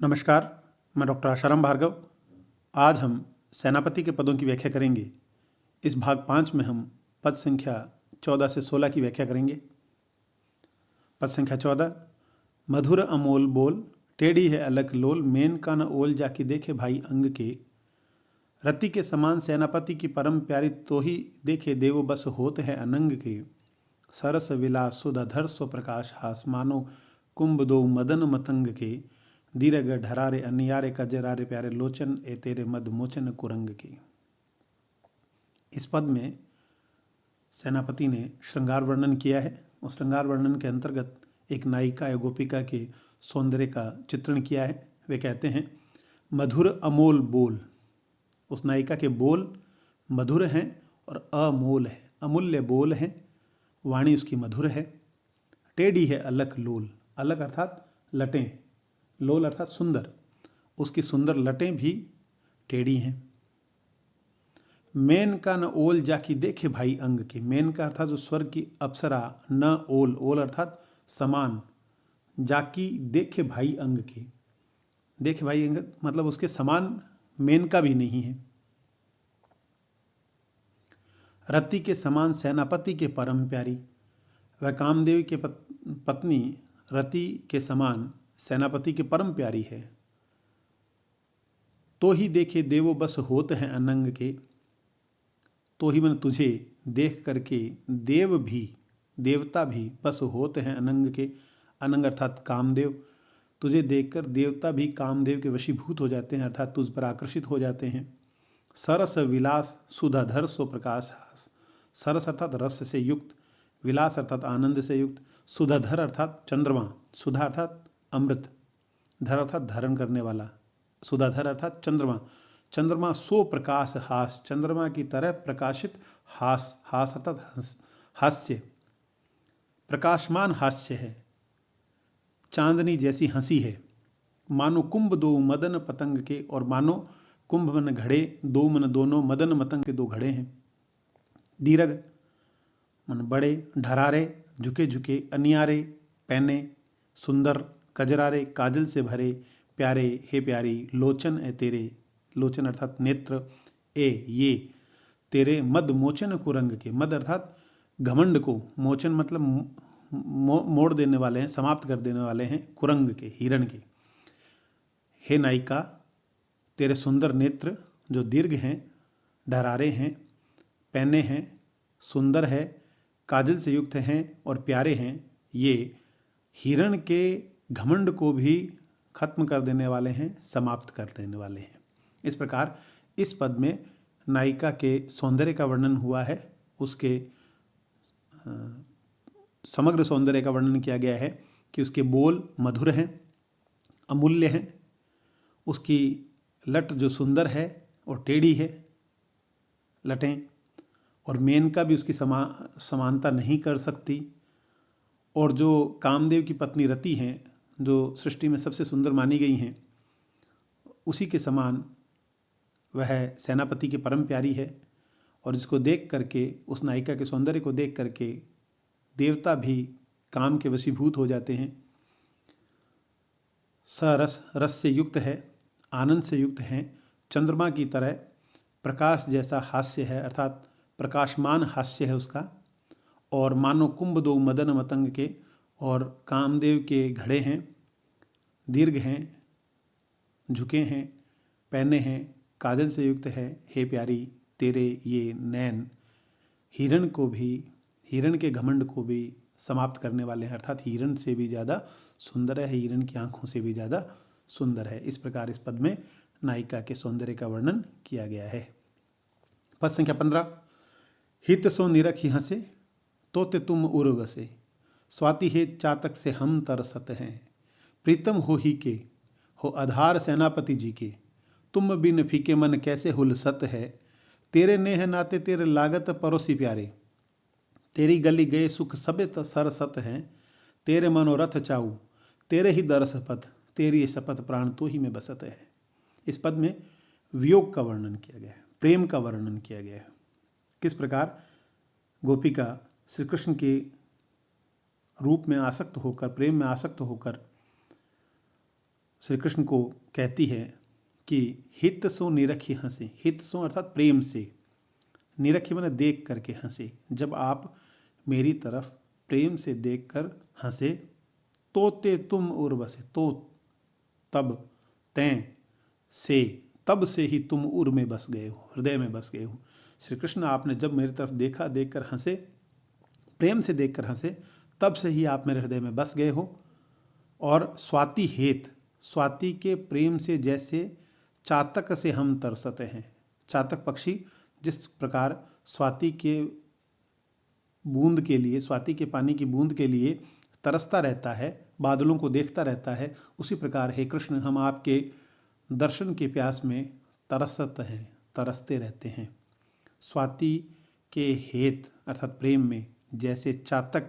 नमस्कार, मैं डॉक्टर आशाराम भार्गव। आज हम सेनापति के पदों की व्याख्या करेंगे। इस भाग 5 में हम पद संख्या 14 से 16 की व्याख्या करेंगे। पद संख्या 14। मधुर अमोल बोल, टेढ़ी है अलख लोल, मेन का न ओल जाकी देखे भाई अंग के। रति के समान सेनापति की परम प्यारी, तो ही देखे देव बस होत है अनंग के। सरस विलास सुधाधर स्व प्रकाश हास, मानो कुंभ दो मदन मतंग के। दीर्घ ढरारे अनियारे कजरारे प्यारे, लोचन ए तेरे मद मोचन कुरंग के। इस पद में सेनापति ने श्रृंगार वर्णन किया है। उस श्रृंगार वर्णन के अंतर्गत एक नायिका या गोपिका के सौंदर्य का चित्रण किया है। वे कहते हैं, मधुर अमोल बोल। उस नायिका के बोल मधुर हैं और अमोल है, अमूल्य बोल हैं। वाणी उसकी मधुर है। टेढ़ी है अलख लोल, अलख अर्थात लटें, लोल अर्थात सुंदर। उसकी सुंदर लटें भी टेढ़ी हैं। मेन का न ओल जाकी देखे भाई अंग के। मेन का अर्थात जो स्वर्ग की अप्सरा, न ओल, ओल अर्थात समान, जाकी देखे भाई अंग के। देखे भाई अंग मतलब उसके समान मेनका भी नहीं है। रति के समान सेनापति के परम प्यारी। वह कामदेव के पत्नी रति के समान सेनापति की परम प्यारी है। तो ही देखे देवो बस होत हैं अनंग के। तो ही मन तुझे देख करके देव भी, देवता भी बस होते हैं अनंग के। अनंग अर्थात कामदेव। तुझे देखकर देवता भी कामदेव के वशीभूत हो जाते हैं, अर्थात तुझ पर आकर्षित हो जाते हैं। सरस विलास सुधाधर स्व प्रकाश हास। सरस अर्थात रस से युक्त, विलास अर्थात आनंद से युक्त, सुधाधर अर्थात चंद्रमा, सुधा अर्थात अमृत, धर अर्थात धारण करने वाला, सुधाधर अर्थात चंद्रमा। चंद्रमा सो प्रकाश हास, चंद्रमा की तरह प्रकाशित हास, हास अर्थात हास्य, प्रकाशमान हास्य है, चांदनी जैसी हंसी है। मानो कुंभ दो मदन पतंग के, और मानो कुंभ मन घड़े, दो मन दोनों, मदन मतंग के दो घड़े हैं। दीर्घ मन बड़े, ढरारे झुके झुके, अनियारे पहने, सुंदर, कजरारे काजल से भरे, प्यारे हे प्यारी, लोचन ए तेरे, लोचन अर्थात नेत्र, ए ये तेरे मद मोचन कुरंग के। मद अर्थात घमंड को, मोचन मतलब मोड़ देने वाले हैं, समाप्त कर देने वाले हैं, कुरंग के, हिरण के। हे नायिका, तेरे सुंदर नेत्र जो दीर्घ हैं, ढरारे हैं, पैने हैं, सुंदर है, काजल से युक्त हैं और प्यारे हैं, ये हिरण के घमंड को भी खत्म कर देने वाले हैं, समाप्त कर देने वाले हैं। इस प्रकार इस पद में नायिका के सौंदर्य का वर्णन हुआ है। उसके समग्र सौंदर्य का वर्णन किया गया है कि उसके बोल मधुर हैं, अमूल्य हैं, उसकी लट जो सुंदर है और टेढ़ी है लटें, और मेनका भी उसकी समानता नहीं कर सकती। और जो कामदेव की पत्नी रति हैं, जो सृष्टि में सबसे सुंदर मानी गई हैं, उसी के समान वह सेनापति की परम प्यारी है। और इसको देख करके, उस नायिका के सौंदर्य को देख करके देवता भी काम के वशीभूत हो जाते हैं। सरस, रस से युक्त है, आनंद से युक्त हैं, चंद्रमा की तरह प्रकाश जैसा हास्य है, अर्थात प्रकाशमान हास्य है उसका। और मानो कुंभ दो मदन मतंग के, और कामदेव के घड़े हैं, दीर्घ हैं, झुके हैं, पहने हैं, काजल से युक्त है। हे प्यारी, तेरे ये नैन हिरण को भी, हिरण के घमंड को भी समाप्त करने वाले हैं, अर्थात हिरण से भी ज़्यादा सुंदर है, हिरण की आंखों से भी ज़्यादा सुंदर है। इस प्रकार इस पद में नायिका के सौंदर्य का वर्णन किया गया है। पद संख्या 15। हित सो निरखी हंसे, तोते तुम उर्वसे, स्वाति हे चातक से हम तरसत हैं। प्रीतम हो ही के, हो आधार सेनापति जी के, तुम बिन फीके मन कैसे हुलसत है। तेरे नेह नाते तेरे लागत पड़ोसी प्यारे, तेरी गली गए सुख सबे सरसत हैं। तेरे मनोरथ चाऊ, तेरे ही दरस पथ, तेरी शपथ प्राण तो ही में बसत है। इस पद में वियोग का वर्णन किया गया है, प्रेम का वर्णन किया गया है। किस प्रकार गोपिका श्री कृष्ण के रूप में आसक्त होकर, प्रेम में आसक्त होकर श्री कृष्ण को कहती है कि हित सो निरखी हंसे। हित सो अर्थात प्रेम से, निरखी मैंने देख करके हंसे। जब आप मेरी तरफ प्रेम से देख कर हंसे, तोते तुम उर बसे। तो तब, तैं, से, तब से ही तुम उर में बस गए हो, हृदय में बस गए हो। श्री कृष्ण आपने जब मेरी तरफ देखा, देख कर हंसे, प्रेम से देख कर हंसे, तब से ही आप मेरे हृदय में बस गए हो। और स्वाति हेत, स्वाति के प्रेम से जैसे चातक से हम तरसते हैं। चातक पक्षी जिस प्रकार स्वाति के बूंद के लिए, स्वाति के पानी की बूंद के लिए तरसता रहता है, बादलों को देखता रहता है, उसी प्रकार हे कृष्ण हम आपके दर्शन के प्यास में तरसते हैं, तरसते रहते हैं। स्वाति के हेत अर्थात प्रेम में जैसे चातक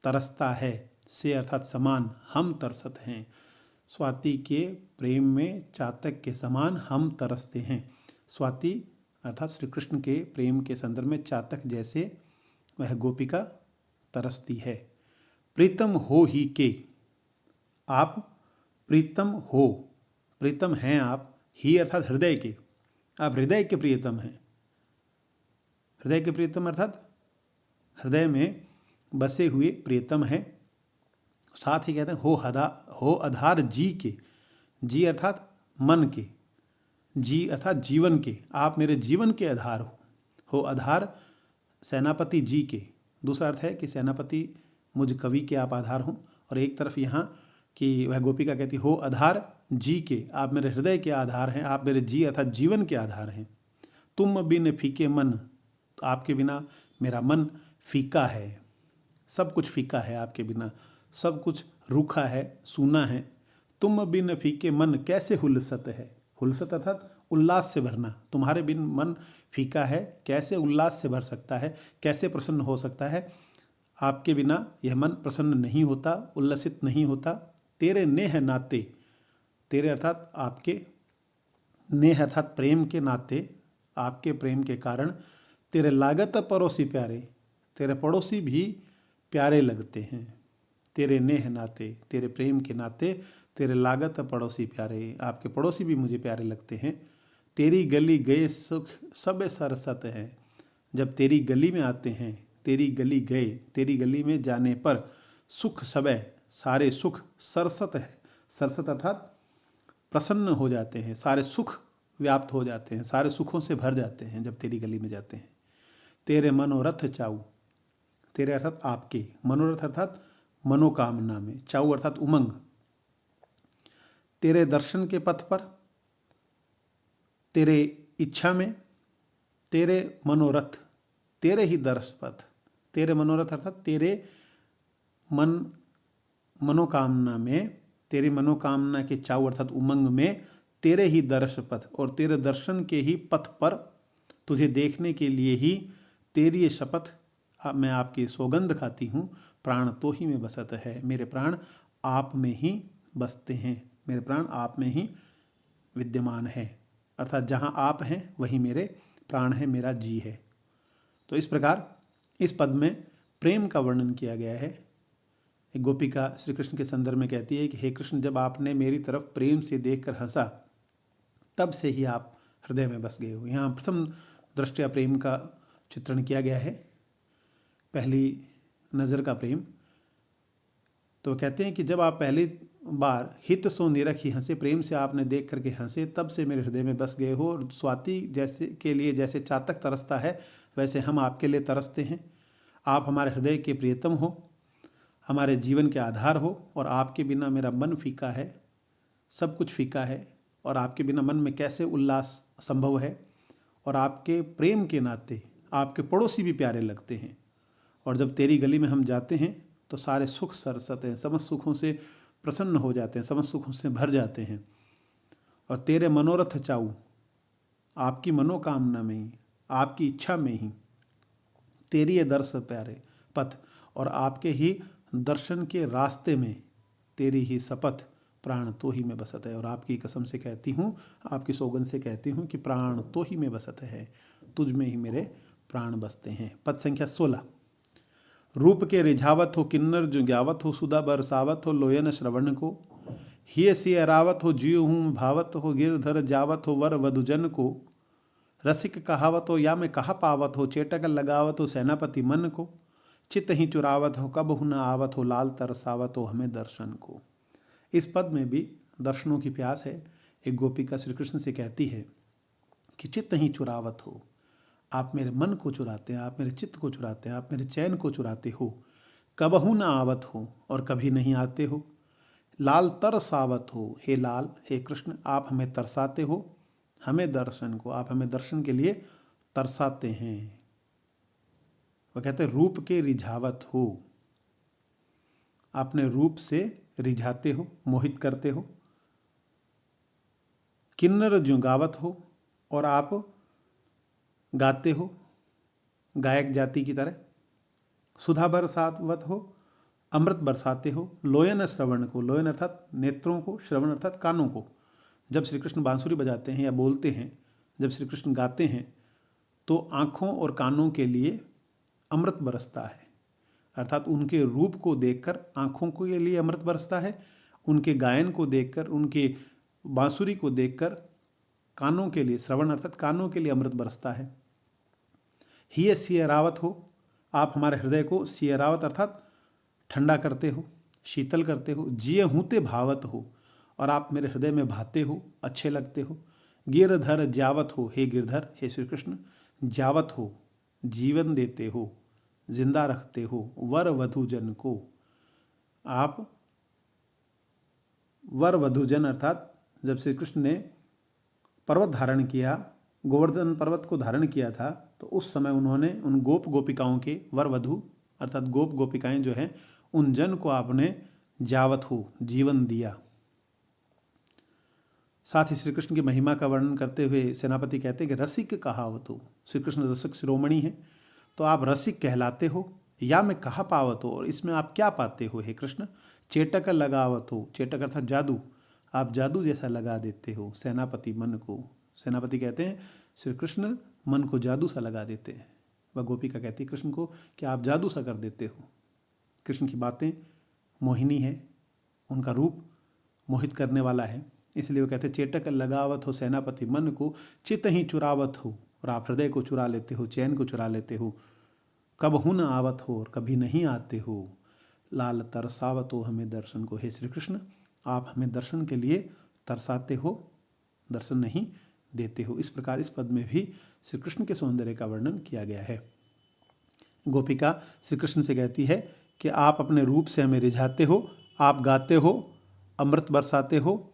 तरसता है, से अर्थात समान हम तरसत हैं। स्वाति के प्रेम में चातक के समान हम तरसते हैं। स्वाति अर्थात श्री कृष्ण के प्रेम के संदर्भ में चातक जैसे वह गोपिका तरसती है। प्रीतम हो ही के, आप प्रीतम हो, प्रीतम हैं आप, ही अर्थात हृदय के, आप हृदय के प्रियतम हैं। हृदय के प्रियतम अर्थात हृदय में बसे हुए प्रियतम है। साथ ही कहते हैं हो आधार जी के, जी अर्थात मन के, जी अर्थात जीवन के, आप मेरे जीवन के आधार हो आधार सेनापति जी के। दूसरा अर्थ है कि सेनापति मुझ कवि के आप आधार हों। और एक तरफ यहाँ कि वह गोपिका कहती हो आधार जी के, आप मेरे हृदय के आधार हैं, आप मेरे जी अर्थात जीवन के आधार हैं। तुम बिन फीके मन, तो आपके बिना मेरा मन फीका है, सब कुछ फीका है आपके बिना, सब कुछ रूखा है, सूना है। तुम बिन फीके मन कैसे हुलसत है, हुलसत अर्थात उल्लास से भरना। तुम्हारे बिन मन फीका है, कैसे उल्लास से भर सकता है, कैसे प्रसन्न हो सकता है। आपके बिना यह मन प्रसन्न नहीं होता, उल्लसित नहीं होता। तेरे नेह नाते, तेरे अर्थात आपके, नेह अर्थात प्रेम के नाते, आपके प्रेम के कारण, तेरे लागत पड़ोसी प्यारे, तेरे पड़ोसी भी प्यारे लगते हैं। तेरे नेह नाते, तेरे प्रेम के नाते तेरे लागत पड़ोसी प्यारे, आपके पड़ोसी भी मुझे प्यारे लगते हैं। तेरी गली गए सुख सब सरसत हैं, जब तेरी गली में आते हैं, तेरी गली गए, तेरी गली में जाने पर सुख सबे, सारे सुख सरसत है। सरसत अर्थात प्रसन्न हो जाते हैं, सारे सुख व्याप्त हो जाते हैं, सारे सुखों से भर जाते हैं जब तेरी गली में जाते हैं। तेरे मनोरथ चाऊ, तेरे अर्थात आपके, मनोरथ अर्थात मनोकामना में, चाऊ अर्थात उमंग। तेरे दर्शन के पथ पर, तेरे इच्छा में, तेरे मनोरथ, तेरे ही दर्श पथ, तेरे मनोरथ अर्थात तेरे मनोकामना में, तेरी मनोकामना के चाव अर्थात उमंग में, तेरे ही दर्श पथ और तेरे दर्शन के ही पथ पर, तुझे देखने के लिए ही तेरी ये शपथ मैं आपकी सौगंध खाती हूँ। प्राण तो ही में बसत है, मेरे प्राण आप में ही बसते हैं, मेरे प्राण आप में ही विद्यमान है। अर्थात जहाँ आप हैं वहीं मेरे प्राण है, मेरा जी है। तो इस प्रकार इस पद में प्रेम का वर्णन किया गया है। एक गोपिका श्री कृष्ण के संदर्भ में कहती है कि हे कृष्ण, जब आपने मेरी तरफ प्रेम से देखकर हंसा, तब से ही आप हृदय में बस गए हो। यहाँ प्रथम दृष्टया प्रेम का चित्रण किया गया है, पहली नज़र का प्रेम। तो कहते हैं कि जब आप पहली बार हित सो निरखी हंसे, प्रेम से आपने देख करके हंसे, तब से मेरे हृदय में बस गए हो। और स्वाति जैसे के लिए जैसे चातक तरसता है, वैसे हम आपके लिए तरसते हैं। आप हमारे हृदय के प्रियतम हो, हमारे जीवन के आधार हो, और आपके बिना मेरा मन फीका है, सब कुछ फीका है, और आपके बिना मन में कैसे उल्लास संभव है। और आपके प्रेम के नाते आपके पड़ोसी भी प्यारे लगते हैं। और जब तेरी गली में हम जाते हैं तो सारे सुख सरसते हैं, समस्त सुखों से प्रसन्न हो जाते हैं, समस्त सुखों से भर जाते हैं। और तेरे मनोरथ चाऊ, आपकी मनोकामना में ही, आपकी इच्छा में ही, तेरी ये दर्श प्यारे पथ, और आपके ही दर्शन के रास्ते में तेरी ही शपथ, प्राण तो ही में बसत है। और आपकी कसम से कहती हूँ, आपकी सौगंध से कहती हूँ कि प्राण तो ही में बसत है, तुझ में ही मेरे प्राण बसते हैं। पद संख्या 16। रूप के रिझावत हो किन्नर जो ग्यावत हो, सुधा बरसावत हो लोयन श्रवण को। हिय सिय रावत हो जियो हूँ भावत हो गिरधर जावत हो वर वधुजन को। रसिक कहावत हो या मैं कहा पावत हो चेटक लगावत हो सेनापति मन को। चित ही चुरावत हो कब हु न आवत हो लाल तरसावत हो हमें दर्शन को। इस पद में भी दर्शनों की प्यास है। एक गोपिका श्री कृष्ण से कहती है कि चित्त ही चुरावत हो, आप मेरे मन को चुराते हैं, आप मेरे चित्त को चुराते हैं, आप मेरे चैन को चुराते हो। कबहू न आवत हो और कभी नहीं आते हो। लाल तरसावत हो, हे लाल हे कृष्ण आप हमें तरसाते हो। हमें दर्शन को, आप हमें दर्शन के लिए तरसाते हैं। वह कहते हैं रूप के रिझावत हो, अपने रूप से रिझाते हो, मोहित करते हो। किन्नर ज्यों गावत हो, और आप गाते हो गायक जाति की तरह। सुधा बरसावत हो, अमृत बरसाते हो। लोयन श्रवण को, लोयन अर्थात नेत्रों को, श्रवण अर्थात कानों को। जब श्री कृष्ण बांसुरी बजाते हैं या बोलते हैं, जब श्री कृष्ण गाते हैं तो आँखों और कानों के लिए अमृत बरसता है। अर्थात उनके रूप को देखकर आँखों के लिए अमृत बरसता है, उनके गायन को देखकर, उनके बांसुरी को देखकर कानों के लिए, श्रवण अर्थात कानों के लिए अमृत बरसता है। हिय सिय रावत हो, आप हमारे हृदय को सियरावत अर्थात ठंडा करते हो, शीतल करते हो। जिय हूते भावत हो, और आप मेरे हृदय में भाते हो, अच्छे लगते हो। गिरधर जावत हो, हे गिरधर हे श्री कृष्ण जावत हो, जीवन देते हो, जिंदा रखते हो। वर वधुजन को, आप वर वधुजन अर्थात जब श्री कृष्ण ने पर्वत धारण किया, गोवर्धन पर्वत को धारण किया था, तो उस समय उन्होंने उन गोप गोपिकाओं के, वर वधु अर्थात गोप गोपिकाएं जो हैं, उन जन को आपने जावत हो, जीवन दिया। साथ ही श्री कृष्ण की महिमा का वर्णन करते हुए सेनापति कहते हैं कि रसिक कहावत हो, श्री कृष्ण रसिक शिरोमणि हैं, तो आप रसिक कहलाते हो। या मैं कहा पावत हो, और इसमें आप क्या पाते हो हे कृष्ण। चेटक लगावत हो, चेटक अर्थात जादू, आप जादू जैसा लगा देते हो सेनापति मन को। सेनापति कहते हैं श्री कृष्ण मन को जादू सा लगा देते हैं। वह गोपिका कहती है कृष्ण को कि आप जादू सा कर देते हो। कृष्ण की बातें मोहिनी है, उनका रूप मोहित करने वाला है, इसलिए वो कहते चेटक लगावत हो सेनापति मन को। चित ही चुरावत हो, और आप हृदय को चुरा लेते हो, चैन को चुरा लेते हो। कब हूँ न आवत हो, और कभी नहीं आते हो। लाल तरसावत हो हमें दर्शन को, हे श्री कृष्ण आप हमें दर्शन के लिए तरसाते हो, दर्शन नहीं देते हो। इस प्रकार इस पद में भी श्री कृष्ण के सौंदर्य का वर्णन किया गया है। गोपिका श्री कृष्ण से कहती है कि आप अपने रूप से हमें रिझाते हो, आप गाते हो, अमृत बरसाते हो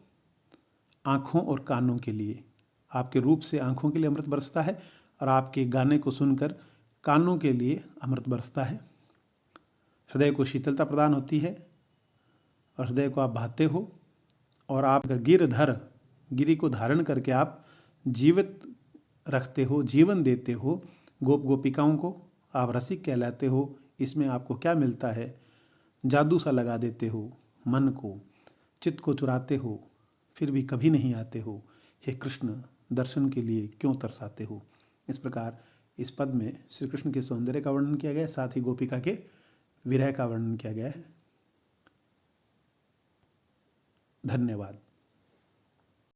आँखों और कानों के लिए। आपके रूप से आँखों के लिए अमृत बरसता है, और आपके गाने को सुनकर कानों के लिए अमृत बरसता है। हृदय को शीतलता प्रदान होती है, और हृदय को आप भाते हो। और आप गिरधर, गिरि को धारण करके आप जीवित रखते हो, जीवन देते हो गोप गोपिकाओं को। आप रसिक कहलाते हो। इसमें आपको क्या मिलता है, जादू सा लगा देते हो मन को, चित्त को चुराते हो, फिर भी कभी नहीं आते हो। हे कृष्ण दर्शन के लिए क्यों तरसाते हो। इस प्रकार इस पद में श्री कृष्ण के सौंदर्य का वर्णन किया गया है, साथ ही गोपिका के विरह का वर्णन किया गया है। धन्यवाद।